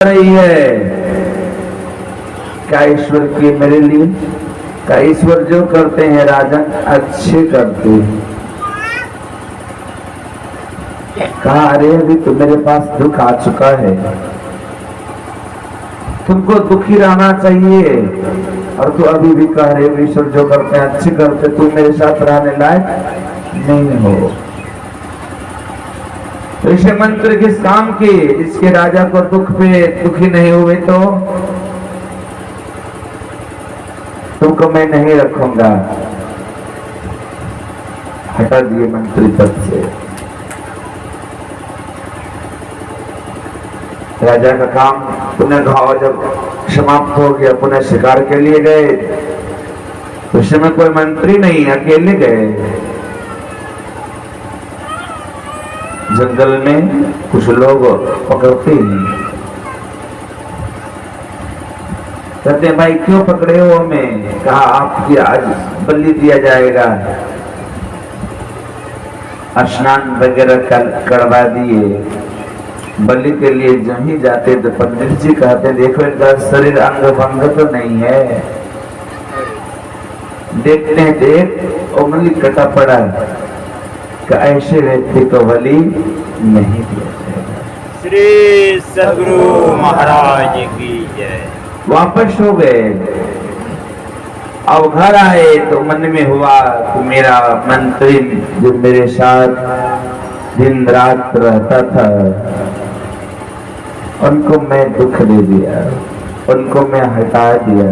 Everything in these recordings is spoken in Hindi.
रही है, क्या ईश्वर की मेरे लिए? क्या ईश्वर जो करते हैं राजन अच्छे करते हैं। कहा अरे अभी तो मेरे पास दुख आ चुका है, तुमको दुखी रहना चाहिए, और तू अभी भी कह रहे ईश्वर जो करते हैं अच्छे करते, तू मेरे साथ रहने लायक नहीं हो। ऋषि मंत्र किस काम के? इसके राजा को दुख पे दुखी नहीं हुए तो तुमको मैं नहीं रखूंगा। हटा दिए मंत्री पद से। राजा का काम पुनः घाव जब समाप्त हो गया, पुनः शिकार के लिए गए। उस समय कोई मंत्री नहीं, अकेले गए। जंगल में कुछ लोग पकड़ते हैं, कहते हैं भाई क्यों पकड़े हो हमें? कहा आपकी आज बलि दिया जाएगा। स्नान वगैरह करवा दिए। बलि के लिए जब ही जाते तो पंडित जी कहते देखो इनका शरीर अंग भंग तो नहीं है। देखते हैं देख उंगली कटा पड़ा, कि ऐसे व्यक्ति को बलि नहीं दिया जाएगा। श्री सद्गुरु महाराज की जय। वापस हो गए। अब घर आए तो मन में हुआ कि मेरा मंत्री जो मेरे साथ दिन रात रहता था, उनको मैं दुख दे दिया, उनको मैं हटा दिया।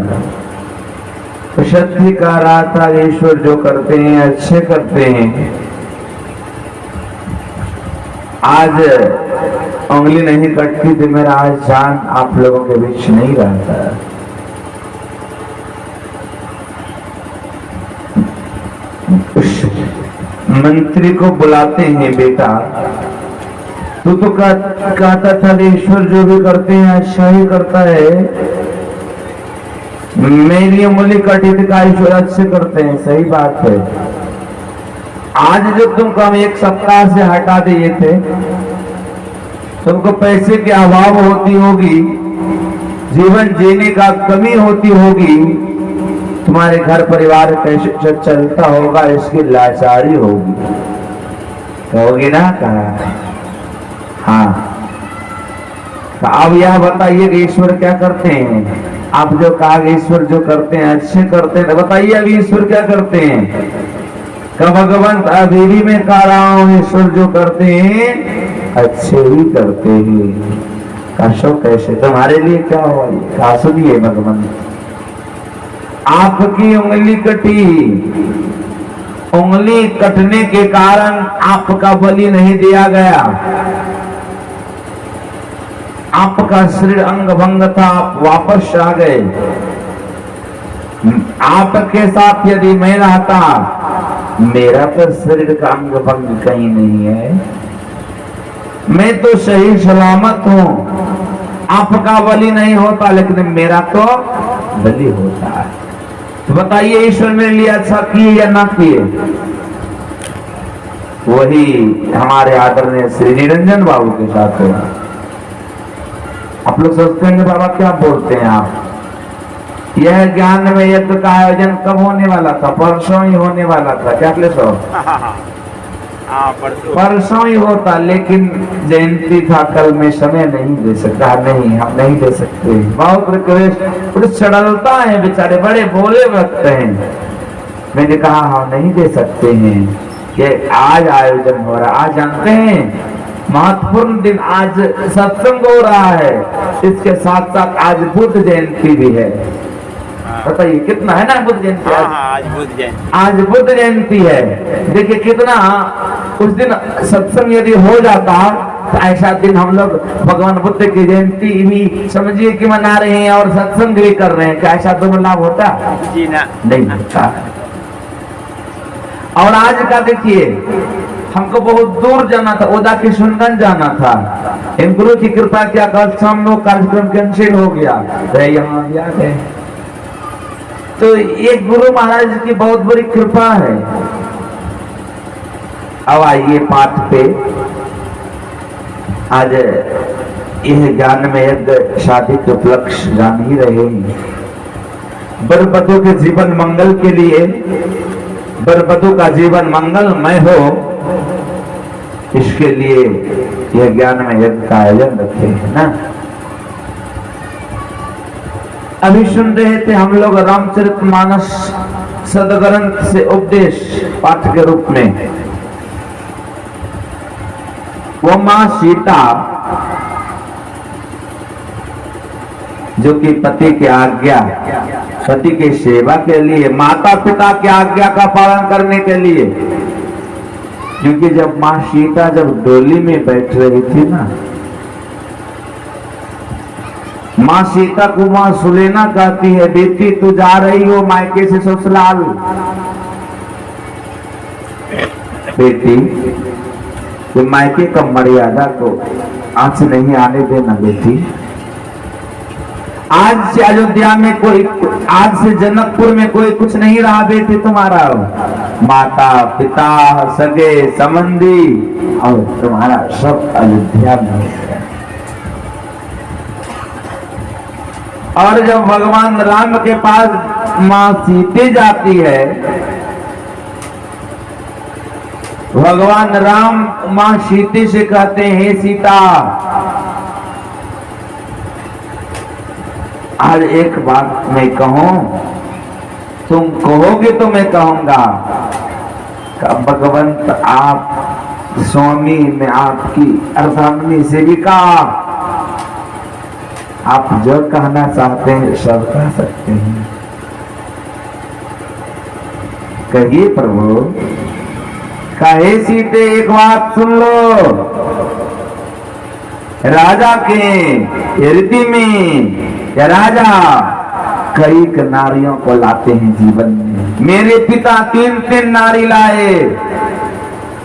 तो शक्ति कह रहा था ईश्वर जो करते हैं अच्छे करते हैं। आज उंगली नहीं कटती तो मेरा आज जान आप लोगों के बीच नहीं रहता। उस मंत्री को बुलाते हैं, बेटा तू तो कहता था ईश्वर जो भी करते हैं अच्छा ही करता है, मेरी उंगली कटी थी का ईश्वर अच्छे करते हैं। सही बात है। आज जो तुमको हम एक सप्ताह से हटा दिए थे, तुमको पैसे की अभाव होती होगी, जीवन जीने का कमी होती होगी, तुम्हारे घर परिवार कैसे चलता होगा इसकी लाचारी होगी ना? कहा हाँ। तो अब यह बताइए कि ईश्वर क्या करते हैं? आप जो कहा ईश्वर जो करते हैं अच्छे करते हैं, बताइए अभी ईश्वर क्या करते हैं? का भगवान अभी भी मैं कह रहा हूं ईश्वर जो करते हैं अच्छे ही करते हैं। काशो कैसे तुम्हारे लिए क्या हुआ? कहा सुनिए भगवान, आपकी उंगली कटी, उंगली कटने के कारण आपका बलि नहीं दिया गया। आपका शरीर अंग भंग था, आप वापस आ गए। आपके साथ यदि मैं रहता, मेरा तो शरीर का अंग भंग कहीं नहीं है, मैं तो सही सलामत हूं। आपका बलि नहीं होता लेकिन मेरा तो बलि होता है। तो बताइए ईश्वर मेरे लिए अच्छा किए या ना किए? वही हमारे आदरणीय श्री निरंजन बाबू के साथ हुआ। आप लोग सोचते हैं बाबा क्या बोलते हैं आप? यह ज्ञान में यज्ञ का आयोजन कब होने वाला था? परसों ही होने वाला था। क्या सो परसों ही होता, लेकिन जयंती था कल, में समय नहीं दे सकता। नहीं, हम नहीं दे सकते। बहुत रिक्वेस्ट, सड़लता है बेचारे, बड़े भोले भक्त हैं। मैंने कहा हम नहीं दे सकते हैं, ये आज आयोजन हो रहा। आज जानते हैं महत्वपूर्ण दिन, आज सत्संग हो रहा है, इसके साथ साथ आज बुद्ध जयंती भी है। बताइए कितना है ना बुद्ध जयंती? आज बुद्ध जयंती है। देखिए कितना उस दिन सत्संग यदि हो जाता तो ऐसा दिन हम लोग भगवान बुद्ध की जयंती भी समझिए कि मना रहे हैं और सत्संग भी कर रहे हैं, क्या ऐसा दोनों लाभ होता? जी ना, नहीं होता। और आज का देखिए, हमको बहुत दूर जाना था, ओदा किशनगंज जाना था। इन गुरु की कृपा क्या कल शाम लोग कार्यक्रम कैंसिल हो गया, यहाँ भी आ गए। तो ये गुरु महाराज की बहुत बड़ी कृपा है। अब आइए पाठ पे। आज यह ज्ञान में यज्ञ शादी के उपलक्ष्य जान ही रहे हैं। वर वधू के जीवन मंगल के लिए, वर वधू का जीवन मंगलमय हो, इसके लिए यह ज्ञान में यज्ञ का आयोजन रखे हैं ना। अभी सुन रहे थे हम लोग रामचरितमानस सदग्रंथ से उपदेश पाठ के रूप में। वो मां सीता जो कि पति की आज्ञा, पति की सेवा के लिए, माता पिता की आज्ञा का पालन करने के लिए, क्योंकि जब मां सीता जब डोली में बैठ रही थी ना, मां सीता को मां सुलेना कहती है, बेटी तू जा रही हो मायके से ससुराल, बेटी ये मायके का मर्यादा को आंच नहीं आने देना बेटी। आज से अयोध्या में कोई, आज से जनकपुर में कोई कुछ नहीं रहा बेटी तुम्हारा, माता पिता सगे संबंधी और तुम्हारा सब अयोध्या में है। और जब भगवान राम के पास मां सीते जाती है, भगवान राम मां सीते से कहते हैं, हे सीता आज एक बात मैं कहूं, तुम कहोगे तो मैं कहूंगा। भगवंत आप स्वामी, मैं आपकी अर्धांगिनी सेविका, आप जो कहना चाहते हैं सब कह सकते हैं, कहिए प्रभु। कहे सीते एक बात सुन लो, राजा के रीति में या राजा कई नारियों को लाते हैं जीवन में। मेरे पिता 3 नारी लाए,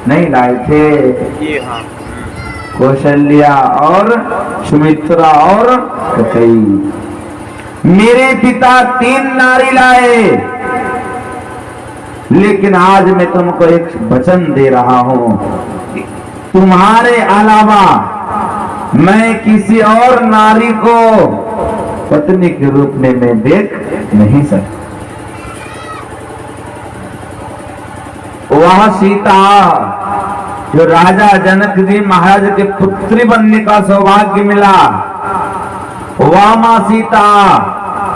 नहीं लाए थे, कौशल्या और सुमित्रा और कैकेयी। मेरे पिता 3 नारी लाए, लेकिन आज मैं तुमको एक वचन दे रहा हूं, तुम्हारे अलावा मैं किसी और नारी को पत्नी के रूप में मैं देख नहीं सकता। वह सीता जो राजा जनक जी महाराज के पुत्री बनने का सौभाग्य मिला, वह मां सीता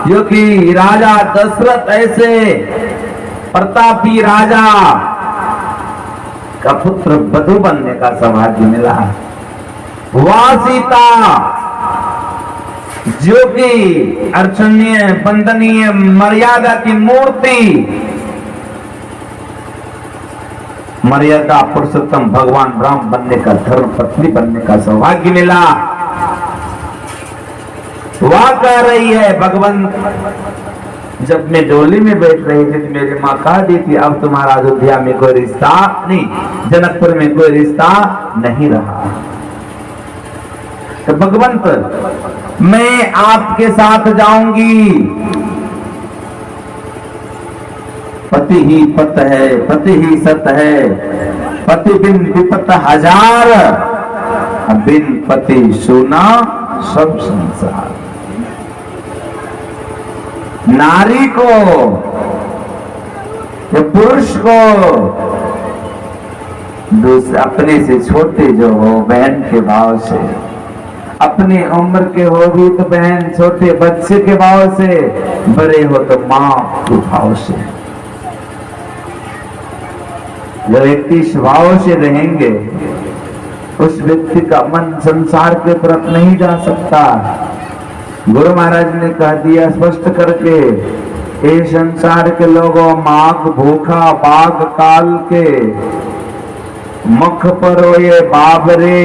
जो कि राजा दशरथ ऐसे प्रतापी राजा का पुत्र वधू बनने का सौभाग्य मिला, वह सीता जो कि अर्चनीय वंदनीय मर्यादा की मूर्ति, मर्यादा पुरुषोत्तम भगवान राम बनने का, धर्म पत्नी बनने का सौभाग्य मिला। वह कह रही है, भगवान जब मैं डोली में बैठ रही थी तो मेरी माँ कह दी थी, अब तुम्हारा अयोध्या में कोई रिश्ता नहीं, जनकपुर में कोई रिश्ता नहीं रहा। तो भगवंत मैं आपके साथ जाऊंगी, पति ही पत है, पति ही सत है, पति बिन विपत हजार, बिन पति सुना सब संसार। नारी को या पुरुष को अपने से छोटे जो हो बहन के भाव से, अपनी उम्र के हो भी तो बहन, छोटे बच्चे के भाव से, बड़े हो तो मां के भाव से। जो व्यक्ति स्वभाव से रहेंगे उस व्यक्ति का मन संसार के तरफ नहीं जा सकता। गुरु महाराज ने कह दिया स्पष्ट करके, ये संसार के लोगों माघ भूखा बाघ काल के, मुख पर ये बाबरे,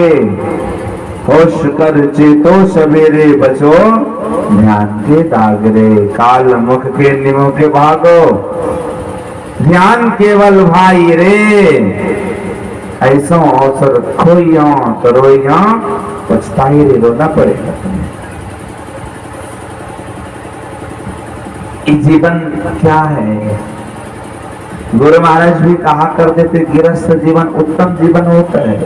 होश कर चेतो सवेरे बचो ध्यान के दागरे, काल मुख के निमो के भागो ध्यान केवल भाई रे, ऐसा अवसर खोइया तो रोइया पछताई रे, रोना पड़ेगा तुम्हें। जीवन क्या है? गुरु महाराज भी कहा करते थे, गृहस्थ जीवन उत्तम जीवन होता है।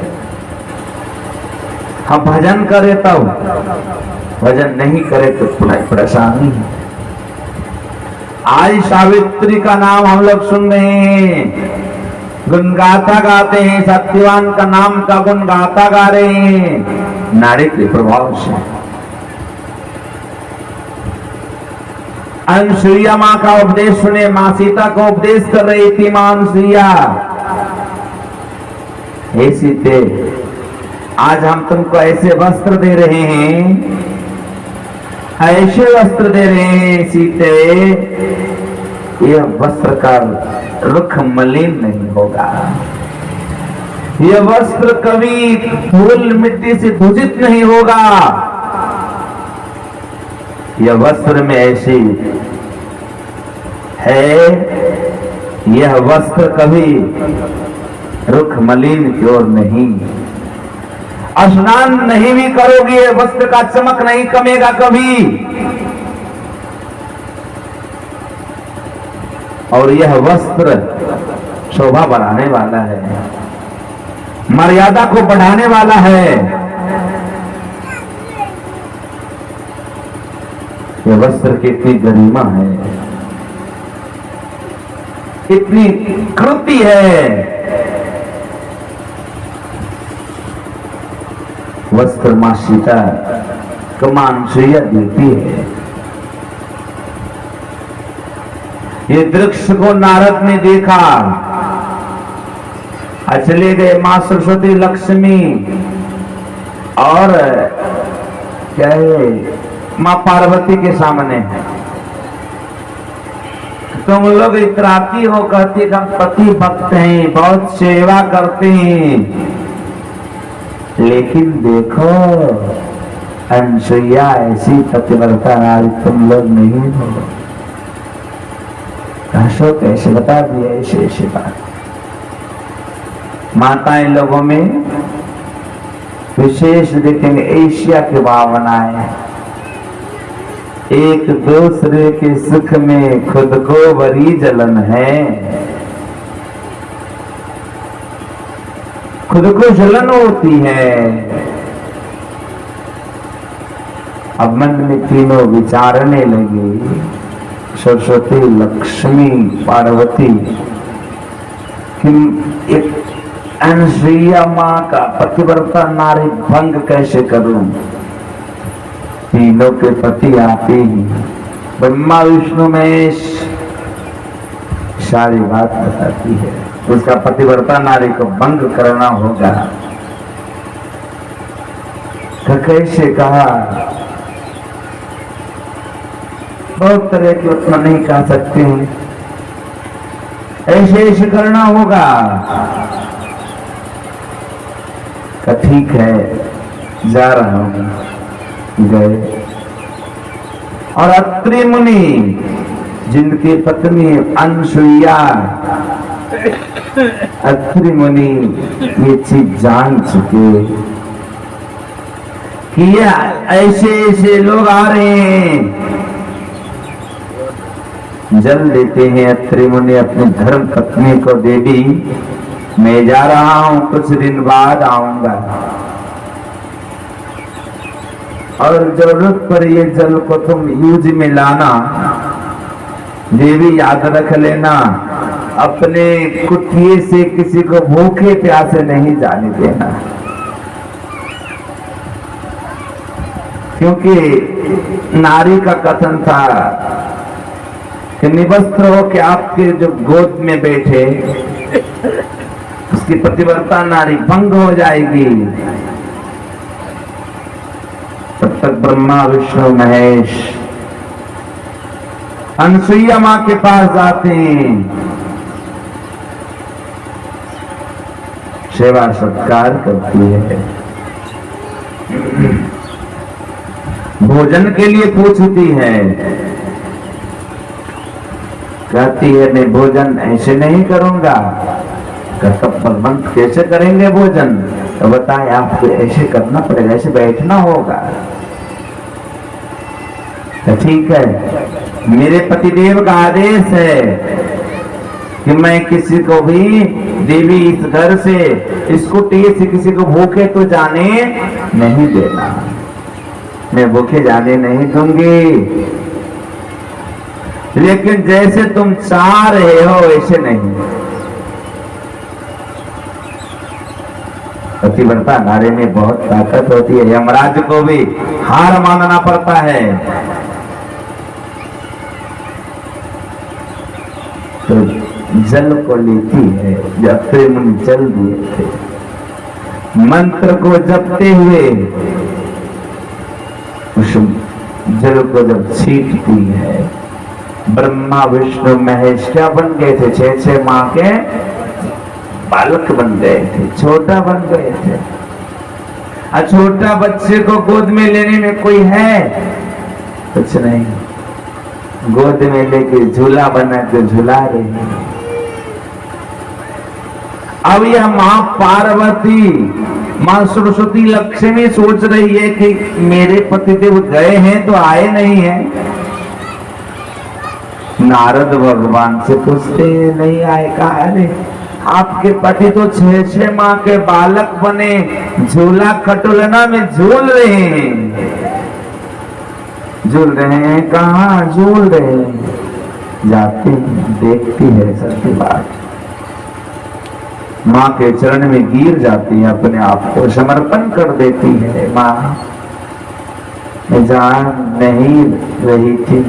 हम भजन करे तब, भजन नहीं करे तो परेशानी है। आज सावित्री का नाम हम लोग सुन रहे हैं, गुणगाथा गाते हैं, सत्यवान का नाम का गुण गाता गा रहे हैं नारी के प्रभाव से। अनुसुईया माँ का उपदेश सुने, माँ सीता को उपदेश कर रही थी माँ अनुसुईया, हे सीते आज हम तुमको ऐसे वस्त्र दे रहे हैं, ऐसे वस्त्र दे रहे हैं सीते, यह वस्त्र का रुख मलिन नहीं होगा, यह वस्त्र कभी धूल मिट्टी से दूषित नहीं होगा, यह वस्त्र में ऐसी है, यह वस्त्र कभी रुख मलिन की ओर नहीं, स्नान नहीं भी करोगे वस्त्र का चमक नहीं कमेगा कभी, और यह वस्त्र शोभा बढ़ाने वाला है, मर्यादा को बढ़ाने वाला है। यह वस्त्र की इतनी गरिमा है, इतनी कृति है, वस्त्र मां सीता को मां अनुसुईया देती है। ये वृक्ष को नारद ने देखा, चले गए मां सरस्वती लक्ष्मी और क्या है मां पार्वती के सामने, तुम लोग इतराती हो, कहती हम पति भक्त हैं, बहुत सेवा करते हैं, लेकिन देखो अनुसुईया ऐसी पतिव्रता नारी तुम लोग नहीं हो। अशोक कैसे बता दिया ऐसे ऐसे बात। माताएं लोगों में विशेष देखेंगे एशिया की भावनाएं, एक दूसरे के सुख में खुद को बड़ी जलन है, खुद को जलन होती है। अब मन में तीनों विचारने लगी, सरस्वती लक्ष्मी पार्वती, कि एक अनुसुईया माँ का पतिव्रता नारी भंग कैसे करूं। तीनों के पति आते ही ब्रह्मा विष्णु महेश सारी बात बताती है, उसका पतिव्रता नारी को भंग करना होगा। तो कैसे कहा, बहुत तरह के उत्तर नहीं कह सकते हैं, ऐसे ऐसे करना होगा। तो ठीक है जा रहा हूं। गए और अत्रि मुनि जिनकी पत्नी अनुसुईया, अत्रि मुनि ये चीज जान चुके कि ये ऐसे ऐसे लोग आ रहे हैं, जल देते हैं। अत्रि मुनि अपनी धर्म पत्नी को दे दी, मैं जा रहा हूं, कुछ दिन बाद आऊंगा, और जरूरत पर ये जल को तुम यूज में लाना। देवी याद रख लेना, अपने कुटिये से किसी को भूखे प्यासे नहीं जाने देना, क्योंकि नारी का कथन था कि निवस्त्र हो के आपके जो गोद में बैठे उसकी पतिव्रता नारी भंग हो जाएगी। तब तक ब्रह्मा विष्णु महेश अनुसुईया माँ के पास जाते हैं, सेवा सत्कार करती है, भोजन के लिए पूछती है, कहती है नहीं भोजन ऐसे नहीं करूंगा। प्रबंध कैसे करेंगे भोजन, तो बताए आपको ऐसे करना पड़ेगा, ऐसे बैठना होगा। तो ठीक है, मेरे पतिदेव का आदेश है कि मैं किसी को भी देवी इस घर से, इस कुटिया से किसी को भूखे तो जाने नहीं देना, मैं भूखे जाने नहीं दूंगी। लेकिन जैसे तुम चाह रहे हो वैसे नहीं। पतिव्रता नारी में बहुत ताकत होती है, यमराज को भी हार मानना पड़ता है। तो जल को लेती है, जब प्रेम जल दिए थे, मंत्र को जपते हुए उस जल को जब छींटती है, ब्रह्मा विष्णु महेश क्या बन गए थे? 6 माह के बालक बन गए थे, छोटा बन गए थे। और छोटा बच्चे को गोद में लेने में कोई है? कुछ नहीं, गोद में लेके झूला बना के झूला रही है। अब यह मां पार्वती, मां सरस्वती लक्ष्मी सोच रही है कि मेरे पतिदेव गए हैं तो आए नहीं है। नारद भगवान से पूछते नहीं आए, कहा अरे आपके पति तो 6 माह के बालक बने, झूला खटोलना में झूल रहे हैं। झूल रहे हैं, कहाँ झूल रहे हैं? जाती देखती है सत्य बात, माँ के चरण में गिर जाती है, अपने आप को समर्पण कर देती है। माँ मैं जान नहीं रही थी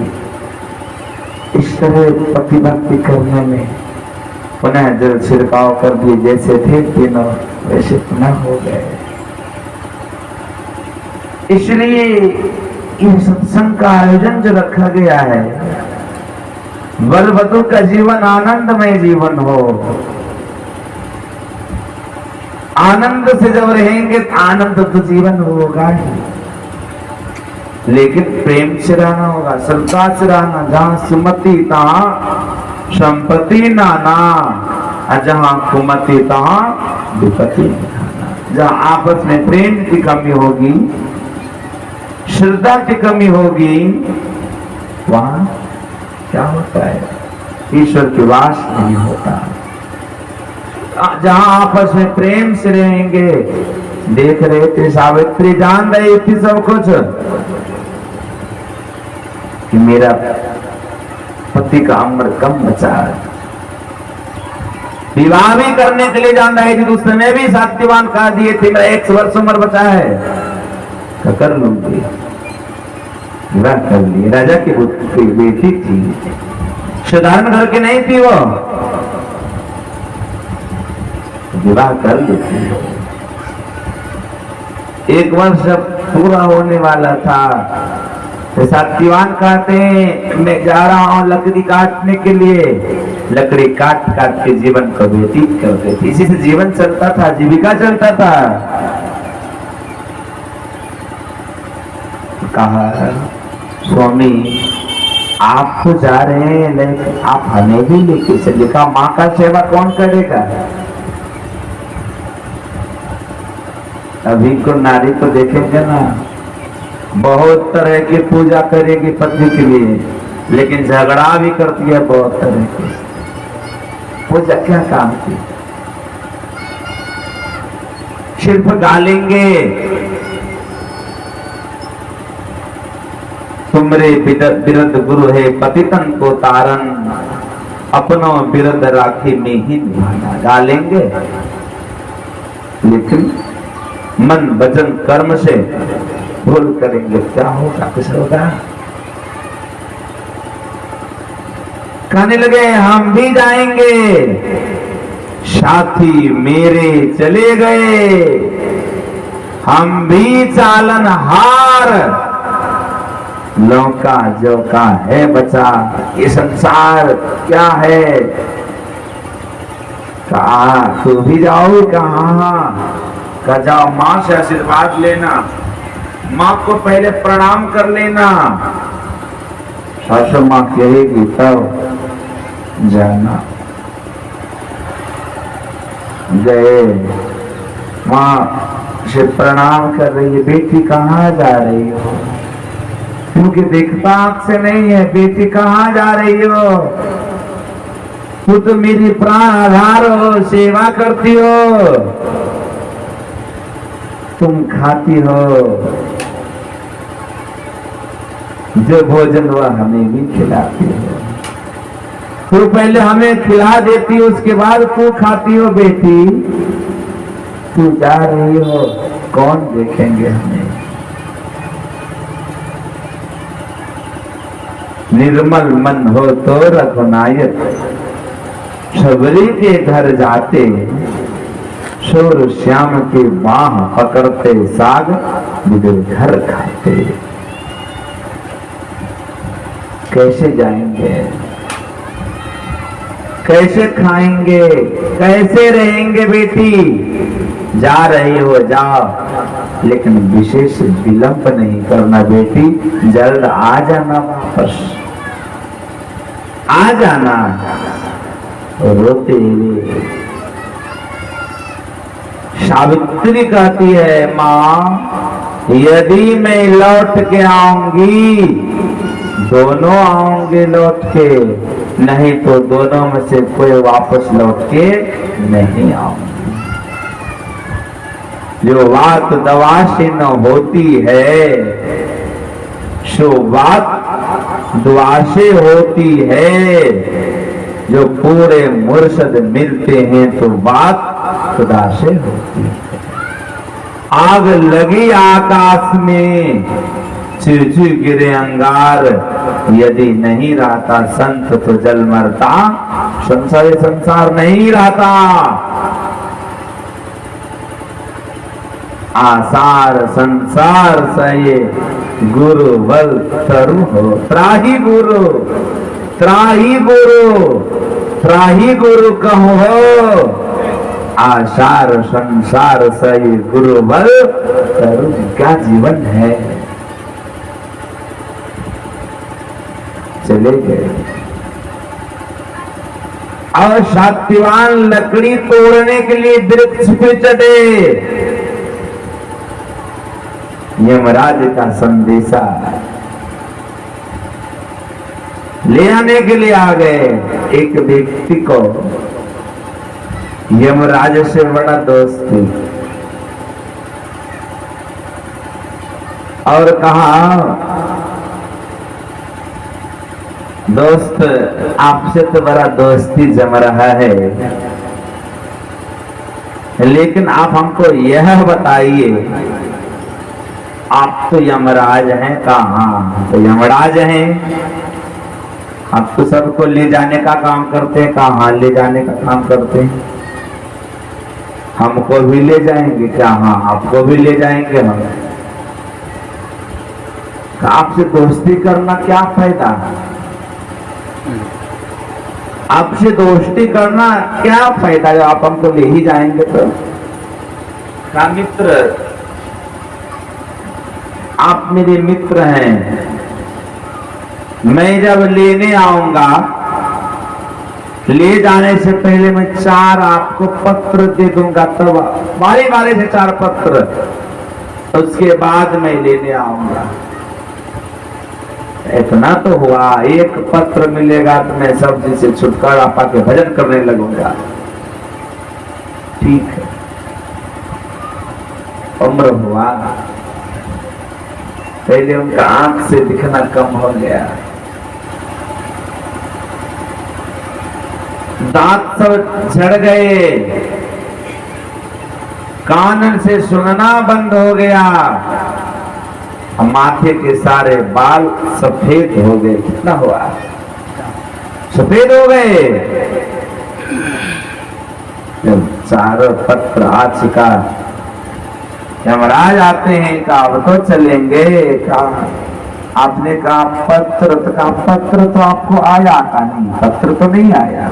इस तरह पति भक्ति करने में, पुनः जल छिड़काव कर दिए, जैसे थे तीनों वैसे पुनः हो गए। इसलिए ये सत्संग का आयोजन जो रखा गया है, वर वधू का जीवन आनंदमय जीवन हो। आनंद से जब रहेंगे आनंद तो जीवन होगा ही, लेकिन प्रेम से रहना होगा, श्रद्धा से रहना। जहां सुमति तहां संपत्ति नाना, जहां कुमति तहां विपत्ति। जहां आपस में प्रेम की कमी होगी, श्रद्धा की कमी होगी, वहां क्या होता है? ईश्वर की वास नहीं होता। जहां आपस में प्रेम से रहेंगे, देख रहे थे सावित्री जान रही थी सब कुछ कि मेरा पति का अमर कम बचा है। विवाह भी करने के लिए जान रही थी तो उस समय भी सत्यवान कहा दिए थे मेरा 100 वर्ष उम्र बचा है, तो कर लूंगी। विवाह कर लिए। राजा की बेटी थी, साधारण घर की नहीं थी, वो विवाह कर लेती। 1 वर्ष जब पूरा होने वाला था तो सत्यवान कहते हैं मैं जा रहा हूं लकड़ी काटने के लिए। लकड़ी काट काट के जीवन को व्यतीत करते थे, इसी से जीवन चलता था, जीविका चलता था। कहा स्वामी आप तो जा रहे हैं लेकिन आप हमें भी लेके चलिए। कहा माँ का सेवा कौन करेगा? अभी को नारी को देखेंगे ना, बहुत तरह की पूजा करेगी पति के लिए, लेकिन झगड़ा भी करती है बहुत तरह की पूजा। क्या काम की? सिर्फ गालेंगे तुमरे बिरद गुरु है पतितन को तारन, अपनों बिरद राखी में ही निभाना। गालेंगे लेकिन मन वचन कर्म से भूल करेंगे, क्या होगा? कुछ होगा? कहने लगे हम भी जाएंगे, साथी मेरे चले गए, हम भी चालन हार, लौका जो का है बचा, ये संसार क्या है? कहा तू भी जाओ? कहा का जाओ, माँ से आशीर्वाद लेना, माँ को पहले प्रणाम कर लेना, सासू माँ कहेगी तब जाना। गए, माँ से प्रणाम कर रही है, बेटी कहाँ जा रही हो? क्योंकि देखता आंख से नहीं है, बेटी कहाँ जा रही हो? तू तो मेरी प्राण आधार हो, सेवा करती हो, तुम खाती हो, जो भोजन वह हमें भी खिलाती हो। तू पहले हमें खिला देती हो, उसके बाद तू खाती हो। बेटी तू जा रही हो, कौन देखेंगे हमें? निर्मल मन हो तो रघुनायक, शबरी के घर जाते, शोर श्याम के बाह पकड़ते, साग मुझे घर खाते। कैसे जाएंगे, कैसे खाएंगे, कैसे रहेंगे? बेटी जा रही हो जाओ, लेकिन विशेष विलंब नहीं करना। बेटी जल्द आ जाना, वापस आ जाना। रोते हुए सावित्री कहती है, माँ यदि मैं लौट के आऊंगी, दोनों आऊंगे लौट के, नहीं तो दोनों में से कोई वापस लौट के नहीं आऊंगी। जो बात दवा से न होती है, सो बात दुआ से होती है। जो पूरे मुर्शद मिलते हैं तो बात खुदा से होती है। आग लगी आकाश में, चिरचू गिरे अंगार, यदि नहीं रहता संत तो जल मरता, संसार नहीं रहता। आसार संसार सये, गुरु बल तरु हो। त्राही गुरु, त्राही गुरु, त्राही गुरु कहो हो। आसार संसार सये, गुरु बल तरु। क्या जीवन है। चले गए और सात्यवान लकड़ी तोड़ने के लिए वृक्ष पे चढ़े। यमराज का संदेशा ले आने के लिए आ गए। एक व्यक्ति को यमराज से बड़ा दोस्ती, और कहा, दोस्त आपसे तो बड़ा दोस्ती जम रहा है, लेकिन आप हमको यह बताइए, आप तो यमराज हैं? कहाँ तो यमराज हैं, आप तो सबको ले जाने का काम करते हैं। कहाँ ले जाने का काम करते हैं? हमको भी ले जाएंगे क्या? हाँ आपको भी ले जाएंगे हम। आपसे दोस्ती करना क्या फायदा? आपसे दोस्ती करना क्या फायदा जब आप हमको ले ही जाएंगे तो? क्या मित्र, आप मेरे मित्र हैं, मैं जब लेने आऊंगा, ले जाने से पहले मैं 4 आपको पत्र दे दूंगा, तब बारी बारी से 4 पत्र, उसके बाद मैं लेने आऊंगा। इतना तो हुआ, एक पत्र मिलेगा तो मैं सब्जी से छुटकारा पाके भजन करने लगूंगा। ठीक है, उम्र हुआ, पहले उनका आंख से दिखना कम हो गया, दांत सब झड़ गए, कान से सुनना बंद हो गया, माथे के सारे बाल सफेद हो गए। कितना हुआ? सफेद हो गए। जब 4 पत्र आ चुका, यमराज आते हैं, कहा अब तो चलेंगे। कहा आपने कहा पत्र, तो कहा पत्र तो आपको आया का नहीं? पत्र तो नहीं आया।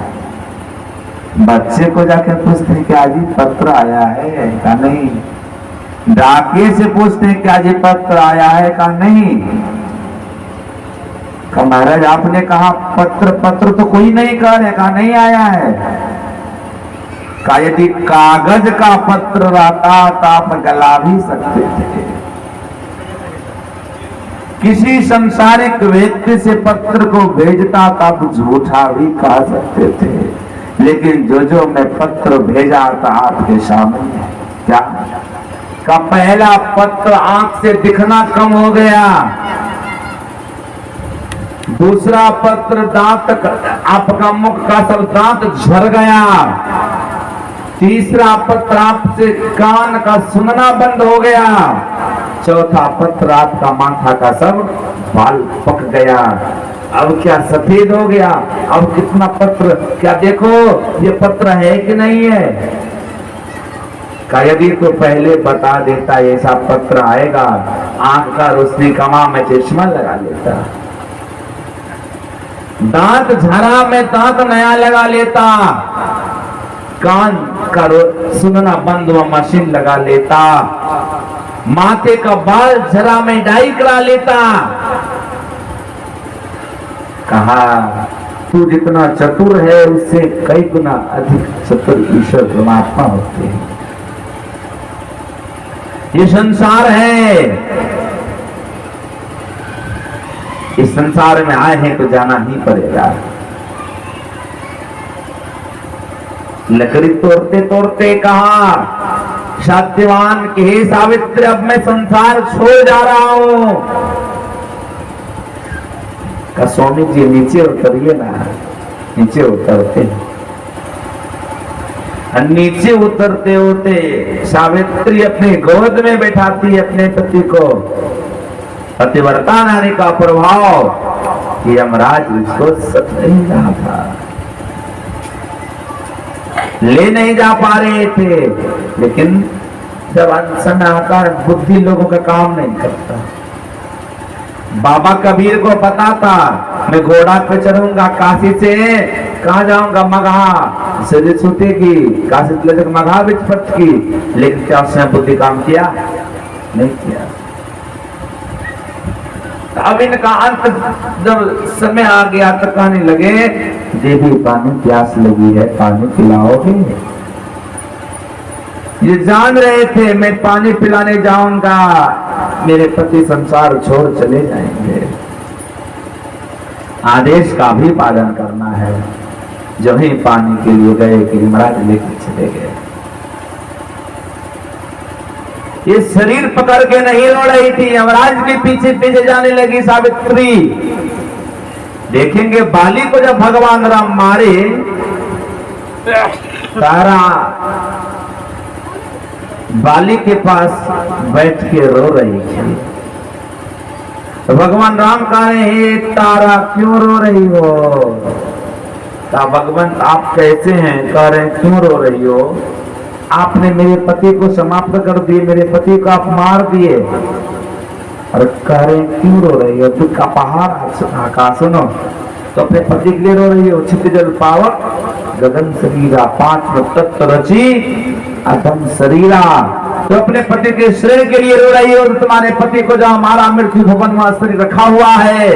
बच्चे को जाकर पूछते हैं क्या जी पत्र आया है? कहा नहीं। डाकिए से पूछते हैं क्या जी पत्र आया है? कहा नहीं। कहा महाराज आपने कहा पत्र, पत्र तो कोई नहीं कह रहे। कहा नहीं आया है। कहा यदि कागज का पत्र रहता तो आप गला भी सकते थे, किसी संसारिक व्यक्ति से पत्र को भेजता तब झूठा भी कह सकते थे, लेकिन जो मैं पत्र भेजा था आपके सामने, क्या का पहला पत्र आंख से दिखना कम हो गया, दूसरा पत्र दांत, आपका मुख का सब दांत झड़ गया, तीसरा पत्र आपसे कान का सुनना बंद हो गया, चौथा पत्र आपका माथा का सब बाल पक गया, अब क्या सफेद हो गया, अब कितना पत्र, क्या देखो ये पत्र है कि नहीं है, का यदि तो पहले बता देता ऐसा पत्र आएगा, आंख का रोशनी कमा मैं चश्मा लगा लेता, दांत झरा में दांत नया लगा लेता, कान का सुनना बंद हुआ मशीन लगा लेता, माथे का बाल झरा में डाई करा लेता। कहा तू जितना चतुर है उससे कई गुना अधिक चतुर ईश्वर परमात्मा होते हैं। ये संसार है, इस संसार में आए हैं तो जाना ही पड़ेगा। लकड़ी तोड़ते तोड़ते कहा सत्यवान के हे सावित्री अब मैं संसार छोड़ जा रहा हूं। का स्वामी जी नीचे उतरिए ना, नीचे उतरते, नीचे उतरते होते सावित्री अपने गोद में बैठाती अपने पति को। पतिव्रता नारी का प्रभाव कि यमराज उसको सच नहीं रहा था, ले नहीं जा पा रहे थे, लेकिन जब अनशन आता बुद्धि लोगों का काम नहीं करता। बाबा कबीर को पता था मैं घोड़ा पे चढ़ूंगा काशी से कहा जाऊंगा मगहा से छूटेगी, काशी से लेकर मगहा बिच पटकी, लेकिन क्या उसने बुद्धि काम किया? नहीं किया। अब इनका अंत जब समय आ गया तो कहने लगे देवी पानी प्यास लगी है, पानी पिलाओगे? ये जान रहे थे मैं पानी पिलाने जाऊंगा मेरे पति संसार छोड़ चले जाएंगे, आदेश का भी पालन करना है। जो ही पानी के लिए गए कि यमराज लेकर चले गए। ये शरीर पकड़ के नहीं रो रही थी, यमराज के पीछे पीछे जाने लगी सावित्री। देखेंगे बाली को जब भगवान राम मारे, तारा बाली के पास बैठ के रो रही थी। तो भगवान राम कह रहे हे तारा क्यों रो रही हो? कहा भगवान आप कैसे हैं? कह रहे क्यों रो रही हो? आपने मेरे पति को समाप्त कर दिए, मेरे पति को आप मार दिए। और कह रहे क्यों रो रही हो? दुख का पहाड़ कहा सुनो तो अपने पति के लिए रो रही हो। छित जल पावक गगन शरीरा, पांच तत्व रची अधम शरीरा। तो अपने पति के शरीर के लिए रो रही हो। तो तुम्हारे पति को जहां हमारा मृत्यु भवन में शरीर रखा हुआ है,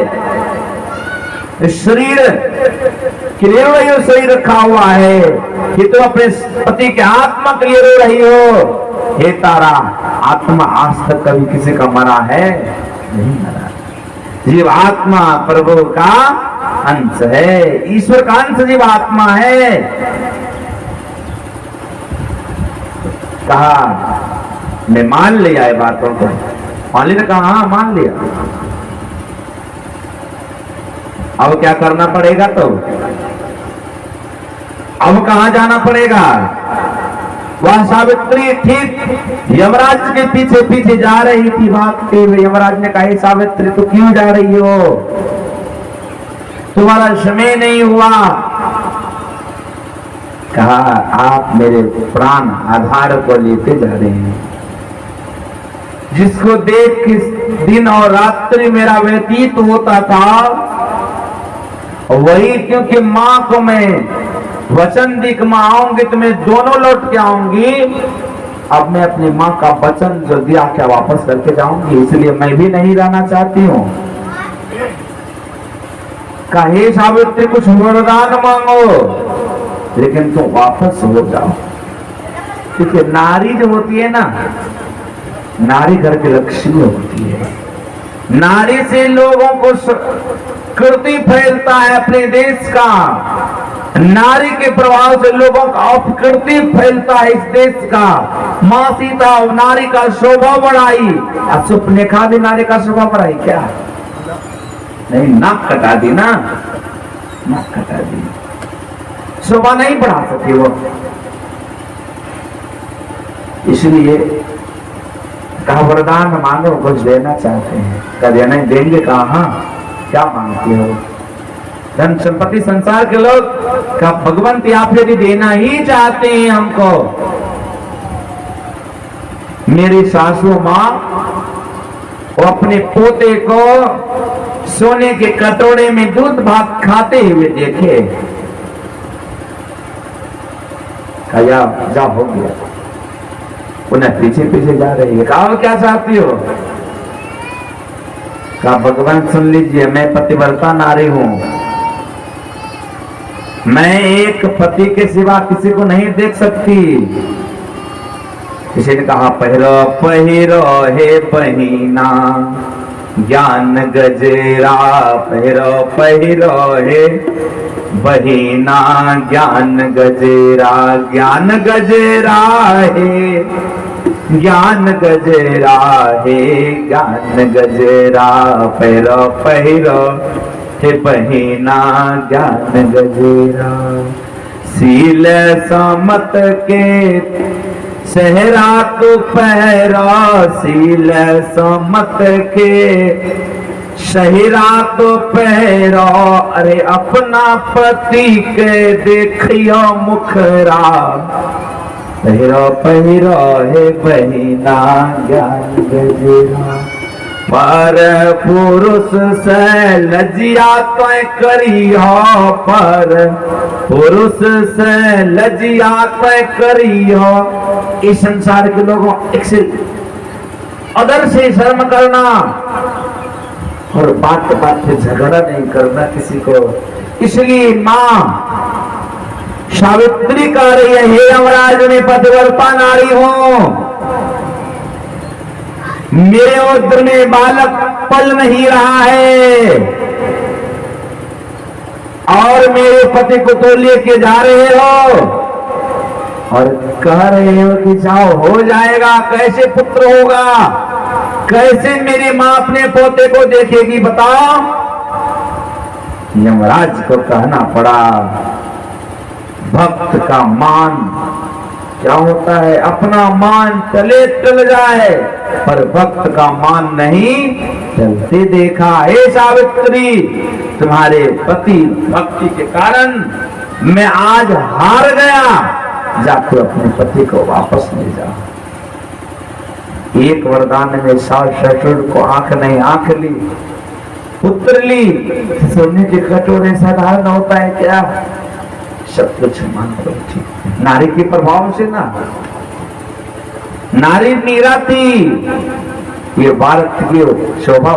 शरीर के लिए रो रही हो, शरीर रखा हुआ है कि तुम अपने पति के आत्मा के लिए रो रही हो। हे तारा, आत्मा आज तक कभी किसी का मरा है? नहीं मरा। जीव आत्मा प्रभु का अंश है, ईश्वर का अंश जीव आत्मा है। कहा मैं मान लिया है बातों को। माली ने कहा हाँ मान लिया। अब क्या करना पड़ेगा? तो अब कहां जाना पड़ेगा? वह सावित्री ठीक यमराज के पीछे पीछे जा रही थी भागते हुए। यमराज ने कहा सावित्री तू क्यों जा रही हो? तुम्हारा समय नहीं हुआ। कहा आप मेरे प्राण आधार को लेते जा रहे हैं, जिसको देख के दिन और रात्रि मेरा व्यतीत होता था, वही क्योंकि मां को मैं वचन दी कि मां आऊंगी तो मैं दोनों लौट के आऊंगी। अब मैं अपनी मां का वचन जो दिया क्या वापस करके जाऊंगी, इसलिए मैं भी नहीं रहना चाहती हूँ। कहे सावित्री कुछ वरदान मांगो, लेकिन तुम वापस हो जाओ। क्योंकि नारी जो होती है ना, नारी घर की लक्ष्मी होती है। नारी से लोगों को कीर्ति फैलता है अपने देश का, नारी के प्रभाव से लोगों का अपकीर्ति फैलता है इस देश का। माँ सीता नारी का शोभा बढ़ाई, सुपनेखा भी नारी का शोभा बढ़ाई क्या? नहीं, नाक कटा दी ना, नाक कटा दी, शोभा नहीं बढ़ा सकी वो। इसलिए कहा वरदान मांगो, कुछ देना चाहते हैं, क्या देना देंगे? कहा हाँ, क्या मांगते हो? धन संपत्ति संसार के लोग का भगवंत आप यदि देना ही चाहते हैं हमको, मेरी सासू माँ वो अपने पोते को सोने के कटोरे में दूध भात खाते हुए देखे, कहा जा हो गया, उन्हें पीछे पीछे जा रही है। कहा क्या चाहती हो? कहा भगवान सुन लीजिए, मैं पतिव्रता नारी हूं, मैं एक पति के सिवा किसी को नहीं देख सकती। किसी ने कहा पहिरो पहिरो हे बहिना ज्ञान गजरा, पहिरो पहिरो हे बहिना ज्ञान गजरा, ज्ञान गजरा है, ज्ञान गजरा है, ज्ञान गजरा, पहिरो पहिरो हे बहिना ज्ञान गजरा। सील समत के सहरा तो पहरा, सील समत के शहरा तो पहरा, अरे अपना पति के देखियो मुखरा, पहिरो पहिरो हे बहिना ज्ञान गजरा। पर पुरुष से लजिया तो करियो, पर पुरुष से लजिया तो करियो। इस संसार के लोगों एक से अदर से शर्म करना और बात बात पे झगड़ा नहीं करना किसी को। इसलिए माँ सावित्री कह रही है, हे यमराज मैं पतिव्रता नारी हूं, मेरे उदर में बालक पल नहीं रहा है और मेरे पति को तो लेके जा रहे हो और कह रहे हो कि जाओ हो जाएगा। कैसे पुत्र होगा? कैसे मेरी मां अपने पोते को देखेगी बताओ? यमराज को कहना पड़ा, भक्त का मान क्या होता है? अपना मान चले टल जाए पर भक्त का मान नहीं चलते देखा। हे सावित्री, तुम्हारे पति भक्ति के कारण मैं आज हार गया, जाकर अपने पति को वापस ले जा। एक वरदान में सास ससुर को आंख नहीं आंख ली, पुत्र ली। सोने के कटोरे साधारण होता है क्या? सब कुछ मान लो ठीक। नारी के प्रभाव से ना, नारी मीरा थी, ये भारत की शोभा